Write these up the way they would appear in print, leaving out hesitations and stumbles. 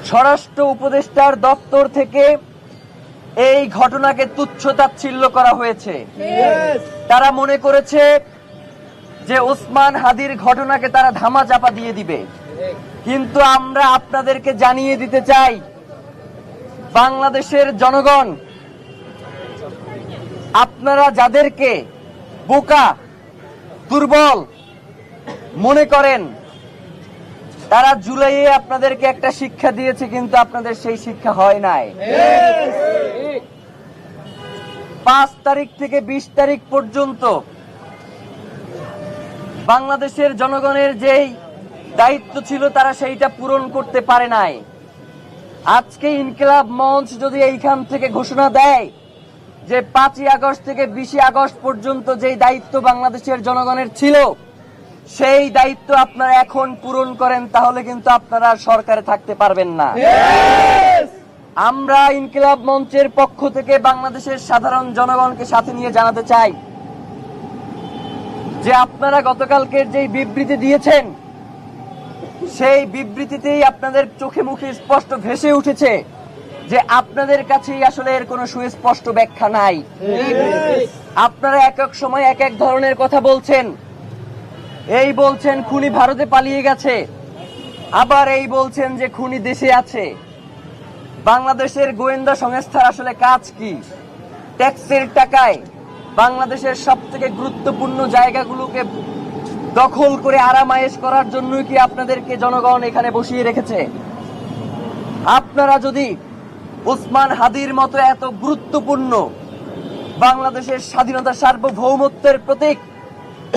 স্বরাষ্ট্র উপদেষ্টার দপ্তর থেকে এই ঘটনাকে তুচ্ছ-তাচ্ছিল্য করা হয়েছে। তারা মনে করেছে যে ওসমান হাদির ঘটনাকে তারা ধামাচাপা দিয়ে দিবে, কিন্তু আমরা আপনাদেরকে জানিয়ে দিতে চাই, বাংলাদেশের জনগণ আপনারা যাদেরকে বোকা দুর্বল মনে করেন, তারা জুলাইয়ে আপনাদেরকে একটা শিক্ষা দিয়েছে, কিন্তু আপনাদের সেই শিক্ষা হয় নাই। 5 তারিখ থেকে 20 তারিখ পর্যন্ত বাংলাদেশের জনগণের যেই দায়িত্ব ছিল তারা সেইটা পূরণ করতে পারে নাই। আজকে ইনকিলাব মঞ্চ যদি এইখান থেকে ঘোষণা দেয় যে 5ই আগস্ট থেকে 20 আগস্ট পর্যন্ত যেই দায়িত্ব বাংলাদেশের জনগণের ছিল সেই দায়িত্ব আপনারা এখন পূরণ করেন, তাহলে কিন্তু আপনারা সরকারে থাকতে পারবেন না। আমরা ইনকিলাব মঞ্চের পক্ষ থেকে বাংলাদেশের সাধারণ জনগণকে সাথে নিয়ে জানাতে চাই যে আপনারা গতকালকের যেই বিবৃতি দিয়েছেন সেই বিবৃতিতেই আপনাদের চোখে মুখে স্পষ্ট ভেসে উঠেছে যে আপনাদের কাছেই আসলে এর কোনো সুস্পষ্ট ব্যাখ্যা নাই। আপনারা এক এক সময় এক এক ধরনের কথা বলছেন। এই বলছেন খুনি ভারতে পালিয়ে গেছে, আবার এই বলছেন যে খুনি দেশে আছে। বাংলাদেশের গোয়েন্দা সংস্থার আসলে কাজ কি? ট্যাক্সের টাকায় বাংলাদেশের সবথেকে গুরুত্বপূর্ণ জায়গাগুলোকে দখল করে আরামায়েশ করার জন্যই কি আপনাদেরকে জনগণ এখানে বসিয়ে রেখেছে? আপনারা যদি ওসমান হাদির মতো এত গুরুত্বপূর্ণ বাংলাদেশের স্বাধীনতা সার্বভৌমত্বের প্রতীক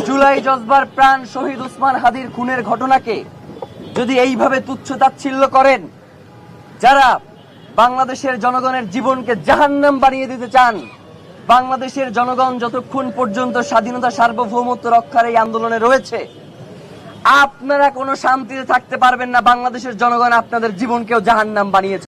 জুলাই জজবার প্রাণ শহীদ ওসমান হাদির খুনের ঘটনাকে যদি এইভাবে তুচ্ছ-তাচ্ছিল্য করেন, যারা বাংলাদেশের জনগণের জীবনকে জাহান্নাম বানিয়ে দিতে চান, বাংলাদেশের জনগণ যতক্ষণ পর্যন্ত স্বাধীনতা সার্বভৌমত্ব রক্ষার এই আন্দোলনে রয়েছে আপনারা কোনো শান্তিতে থাকতে পারবেন না। বাংলাদেশের জনগণ আপনাদের জীবনকেও জাহান্নাম বানিয়েছে।